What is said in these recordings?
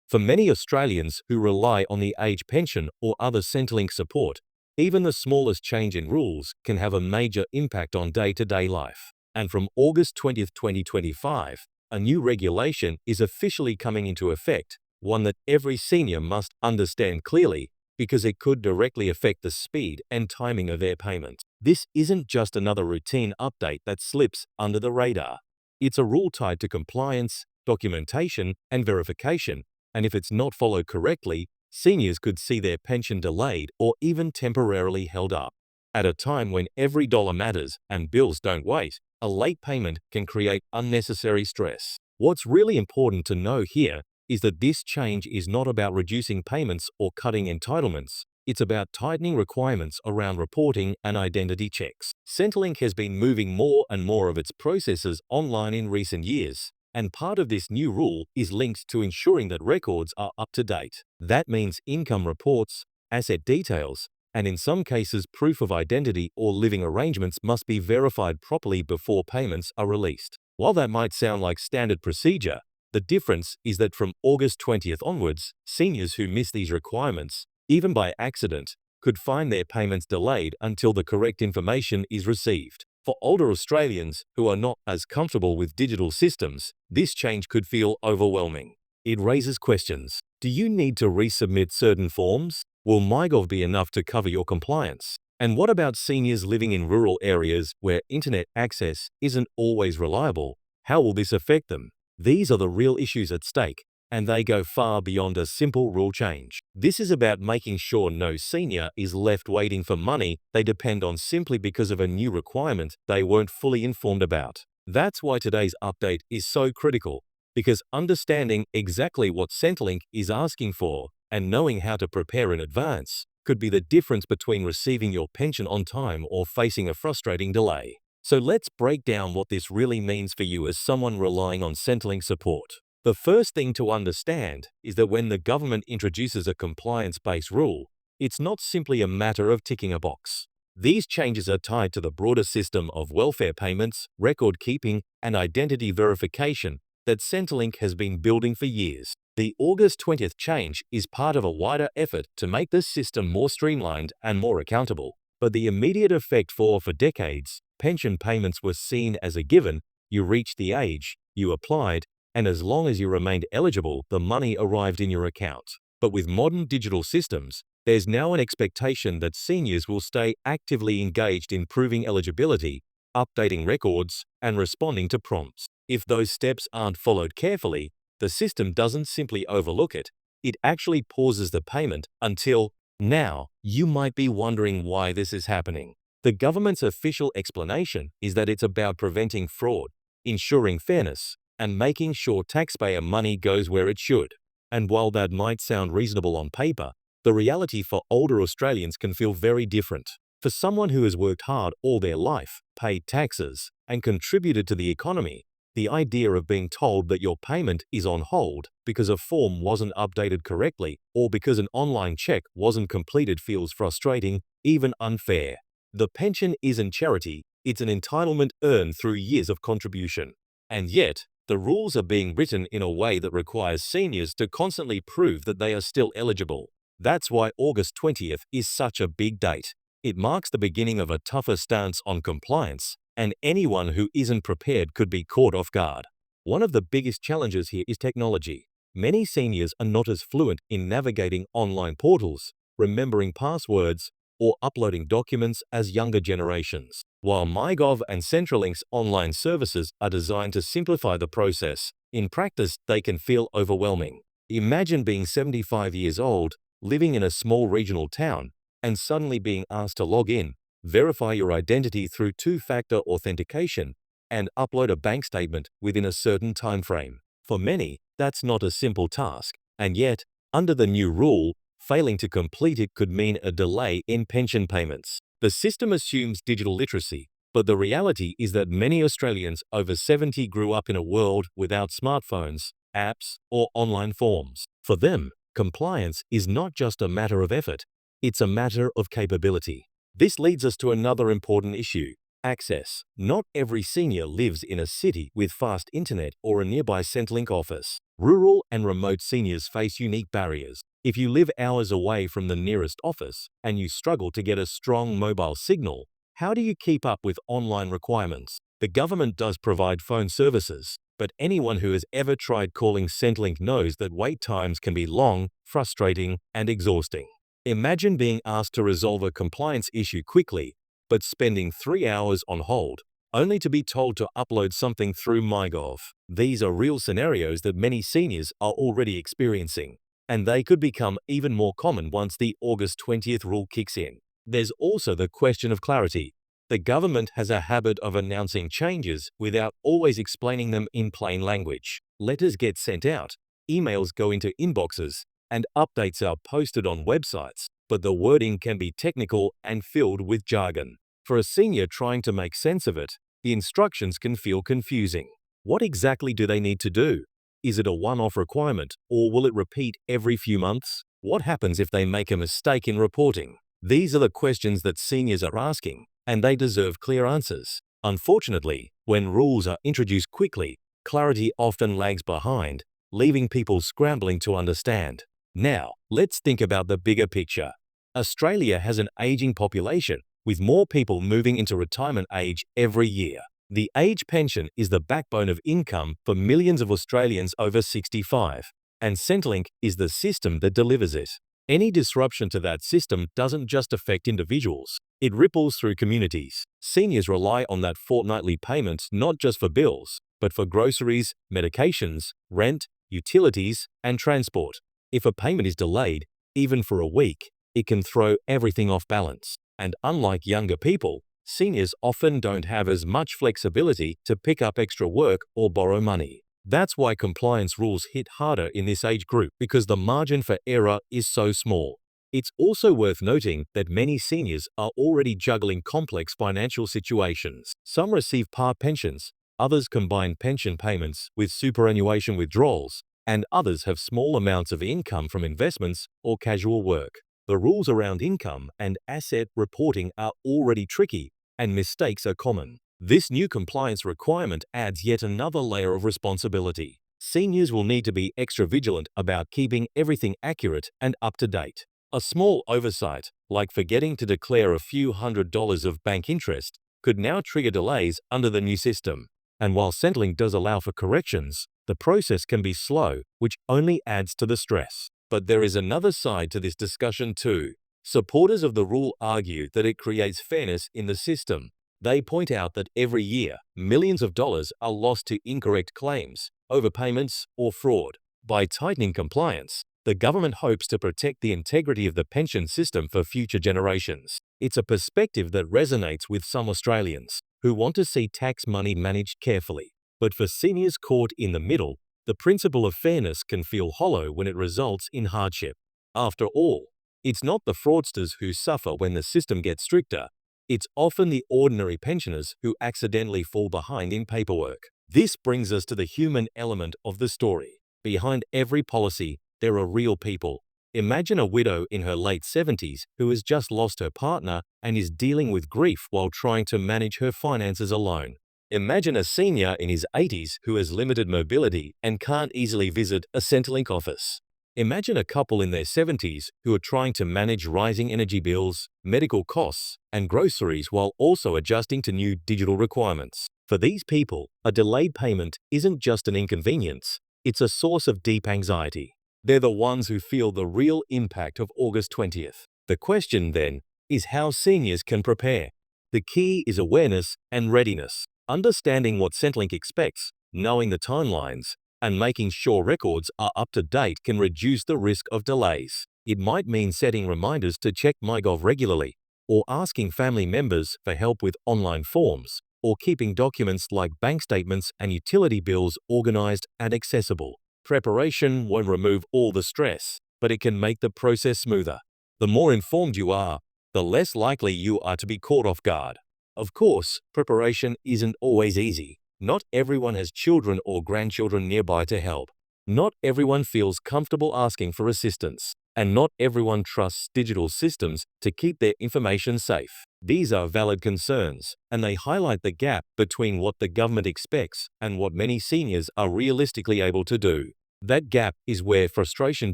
For many Australians who rely on the age pension or other Centrelink support, even the smallest change in rules can have a major impact on day-to-day life. And from August 20th, 2025, a new regulation is officially coming into effect, one that every senior must understand clearly because it could directly affect the speed and timing of their payments. This isn't just another routine update that slips under the radar. It's a rule tied to compliance, documentation, and verification, and if it's not followed correctly, seniors could see their pension delayed or even temporarily held up. At a time when every dollar matters and bills don't wait, a late payment can create unnecessary stress. What's really important to know here is that this change is not about reducing payments or cutting entitlements. It's about tightening requirements around reporting and identity checks. Centrelink has been moving more and more of its processes online in recent years, and part of this new rule is linked to ensuring that records are up to date. That means income reports, asset details, and in some cases proof of identity or living arrangements must be verified properly before payments are released. While that might sound like standard procedure, the difference is that from August 20th onwards, seniors who miss these requirements, even by accident, could find their payments delayed until the correct information is received. For older Australians who are not as comfortable with digital systems, this change could feel overwhelming. It raises questions. Do you need to resubmit certain forms? Will MyGov be enough to cover your compliance? And what about seniors living in rural areas where internet access isn't always reliable? How will this affect them? These are the real issues at stake, and they go far beyond a simple rule change. This is about making sure no senior is left waiting for money they depend on simply because of a new requirement they weren't fully informed about. That's why today's update is so critical, because understanding exactly what Centrelink is asking for and knowing how to prepare in advance could be the difference between receiving your pension on time or facing a frustrating delay. So let's break down what this really means for you as someone relying on Centrelink support. The first thing to understand is that when the government introduces a compliance-based rule, it's not simply a matter of ticking a box. These changes are tied to the broader system of welfare payments, record keeping, and identity verification that Centrelink has been building for years. The August 20th change is part of a wider effort to make this system more streamlined and more accountable. But the immediate effect for decades, pension payments were seen as a given. You reached the age, you applied, and as long as you remained eligible, the money arrived in your account. But with modern digital systems, there's now an expectation that seniors will stay actively engaged in proving eligibility, updating records, and responding to prompts. If those steps aren't followed carefully, the system doesn't simply overlook it, it actually pauses the payment until now. You might be wondering why this is happening. The government's official explanation is that it's about preventing fraud, ensuring fairness, and making sure taxpayer money goes where it should. And while that might sound reasonable on paper, the reality for older Australians can feel very different. For someone who has worked hard all their life, paid taxes, and contributed to the economy, the idea of being told that your payment is on hold because a form wasn't updated correctly or because an online check wasn't completed feels frustrating, even unfair. The pension isn't charity, it's an entitlement earned through years of contribution. And yet, the rules are being written in a way that requires seniors to constantly prove that they are still eligible. That's why August 20th is such a big date. It marks the beginning of a tougher stance on compliance, and anyone who isn't prepared could be caught off guard. One of the biggest challenges here is technology. Many seniors are not as fluent in navigating online portals, remembering passwords, or uploading documents as younger generations. While MyGov and Centrelink's online services are designed to simplify the process, in practice they can feel overwhelming. Imagine being 75 years old, living in a small regional town, and suddenly being asked to log in, verify your identity through two-factor authentication, and upload a bank statement within a certain time frame. For many, that's not a simple task, and yet, under the new rule, failing to complete it could mean a delay in pension payments. The system assumes digital literacy, but the reality is that many Australians over 70 grew up in a world without smartphones, apps, or online forms. For them, compliance is not just a matter of effort, it's a matter of capability. This leads us to another important issue. Access. Not every senior lives in a city with fast internet or a nearby Centrelink office. Rural and remote seniors face unique barriers. If you live hours away from the nearest office and you struggle to get a strong mobile signal, how do you keep up with online requirements? The government does provide phone services, but anyone who has ever tried calling Centrelink knows that wait times can be long, frustrating, and exhausting. Imagine being asked to resolve a compliance issue quickly, but spending 3 hours on hold, only to be told to upload something through MyGov. These are real scenarios that many seniors are already experiencing, and they could become even more common once the August 20th rule kicks in. There's also the question of clarity. The government has a habit of announcing changes without always explaining them in plain language. Letters get sent out, emails go into inboxes, and updates are posted on websites, but the wording can be technical and filled with jargon. For a senior trying to make sense of it, the instructions can feel confusing. What exactly do they need to do? Is it a one-off requirement, or will it repeat every few months? What happens if they make a mistake in reporting? These are the questions that seniors are asking, and they deserve clear answers. Unfortunately, when rules are introduced quickly, clarity often lags behind, leaving people scrambling to understand. Now, let's think about the bigger picture. Australia has an aging population, with more people moving into retirement age every year. The age pension is the backbone of income for millions of Australians over 65, and Centrelink is the system that delivers it. Any disruption to that system doesn't just affect individuals, it ripples through communities. Seniors rely on that fortnightly payment not just for bills, but for groceries, medications, rent, utilities, and transport. If a payment is delayed, even for a week, it can throw everything off balance. And unlike younger people, seniors often don't have as much flexibility to pick up extra work or borrow money. That's why compliance rules hit harder in this age group, because the margin for error is so small. It's also worth noting that many seniors are already juggling complex financial situations. Some receive part pensions, others combine pension payments with superannuation withdrawals, and others have small amounts of income from investments or casual work. The rules around income and asset reporting are already tricky, and mistakes are common. This new compliance requirement adds yet another layer of responsibility. Seniors will need to be extra vigilant about keeping everything accurate and up to date. A small oversight, like forgetting to declare a few $100s of bank interest, could now trigger delays under the new system. And while Centrelink does allow for corrections, the process can be slow, which only adds to the stress. But there is another side to this discussion too. Supporters of the rule argue that it creates fairness in the system. They point out that every year, millions of dollars are lost to incorrect claims, overpayments, or fraud. By tightening compliance, the government hopes to protect the integrity of the pension system for future generations. It's a perspective that resonates with some Australians, who want to see tax money managed carefully. But for seniors caught in the middle, the principle of fairness can feel hollow when it results in hardship. After all, it's not the fraudsters who suffer when the system gets stricter. It's often the ordinary pensioners who accidentally fall behind in paperwork. This brings us to the human element of the story. Behind every policy, there are real people. Imagine a widow in her late 70s who has just lost her partner and is dealing with grief while trying to manage her finances alone. Imagine a senior in his 80s who has limited mobility and can't easily visit a Centrelink office. Imagine a couple in their 70s who are trying to manage rising energy bills, medical costs, and groceries while also adjusting to new digital requirements. For these people, a delayed payment isn't just an inconvenience, it's a source of deep anxiety. They're the ones who feel the real impact of August 20th. The question, then, is how seniors can prepare. The key is awareness and readiness. Understanding what Centrelink expects, knowing the timelines, and making sure records are up to date can reduce the risk of delays. It might mean setting reminders to check MyGov regularly, or asking family members for help with online forms, or keeping documents like bank statements and utility bills organized and accessible. Preparation won't remove all the stress, but it can make the process smoother. The more informed you are, the less likely you are to be caught off guard. Of course, preparation isn't always easy. Not everyone has children or grandchildren nearby to help. Not everyone feels comfortable asking for assistance. and not everyone trusts digital systems to keep their information safe. These are valid concerns, and they highlight the gap between what the government expects and what many seniors are realistically able to do. That gap is where frustration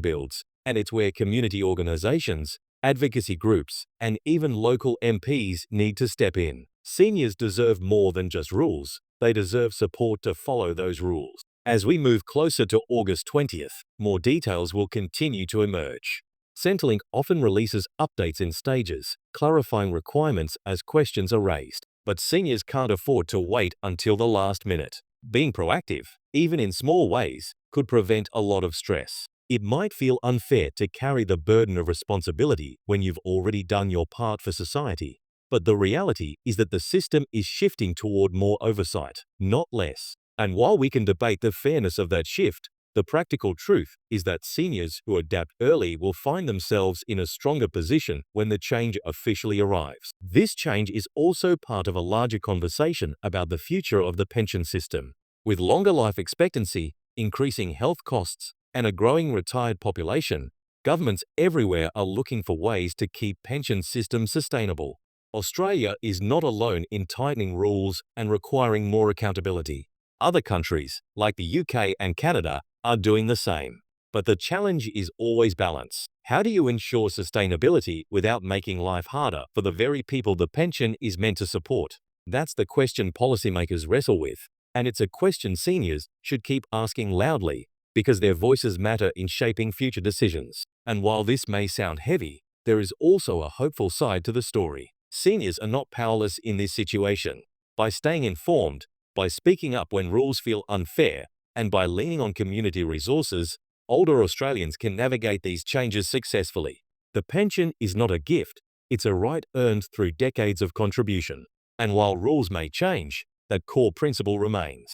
builds, and it's where community organizations, advocacy groups, and even local MPs need to step in. Seniors deserve more than just rules. They deserve support to follow those rules. As we move closer to August 20th, more details will continue to emerge. Centrelink often releases updates in stages, clarifying requirements as questions are raised. But seniors can't afford to wait until the last minute. Being proactive, even in small ways, could prevent a lot of stress. It might feel unfair to carry the burden of responsibility when you've already done your part for society. But the reality is that the system is shifting toward more oversight, not less. And while we can debate the fairness of that shift, the practical truth is that seniors who adapt early will find themselves in a stronger position when the change officially arrives. This change is also part of a larger conversation about the future of the pension system. With longer life expectancy, increasing health costs, and a growing retired population, governments everywhere are looking for ways to keep pension systems sustainable. Australia is not alone in tightening rules and requiring more accountability. Other countries, like the UK and Canada, are doing the same. But the challenge is always balance. How do you ensure sustainability without making life harder for the very people the pension is meant to support? That's the question policymakers wrestle with, and it's a question seniors should keep asking loudly, because their voices matter in shaping future decisions. And while this may sound heavy, there is also a hopeful side to the story. Seniors are not powerless in this situation. By staying informed, by speaking up when rules feel unfair, and by leaning on community resources, older Australians can navigate these changes successfully. The pension is not a gift, it's a right earned through decades of contribution. And while rules may change, that core principle remains.